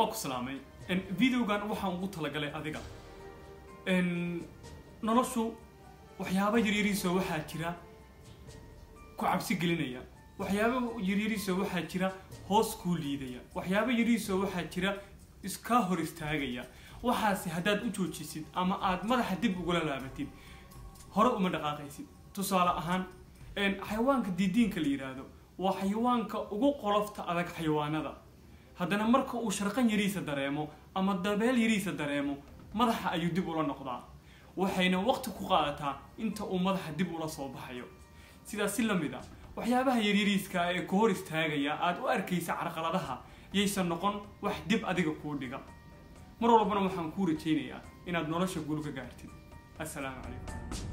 واكو سلامي فيديو كان waxaan ugu talagalay adiga noloshu waxyaabo yariiriso waxa jira ku cabsi gelinaya waxyaabo yariiriso waxa jira hoos ku liidaya waxyaabo yariiriso waxa jira iska hor istaagaya waxaasi hadaad u joojisid ama aad madaxa dib ugu laabatid hore uma dhaqaaqaysid tusaale ahaan xayawaanka diidiinka la yiraahdo waa xayawaanka ugu qolofta adag xayawaanada haddana marka uu sharqan yariisa dareemo ama dabeel yariisa dareemo madaxa ayuu dib ula noqdaa waxayna waqti ku qaadataa inta uu madaxa dib ula soo baxayo sidaas si lamid ah waxyaabaha yariiriska ee ku hor istaagaya aad u arkaysa carqaladaha yeysan noqon wax dib adiga ku dhiga mar walbana waxaan ku rajeynayaa inaad nolosha guul ka gaartid assalaamu calaykum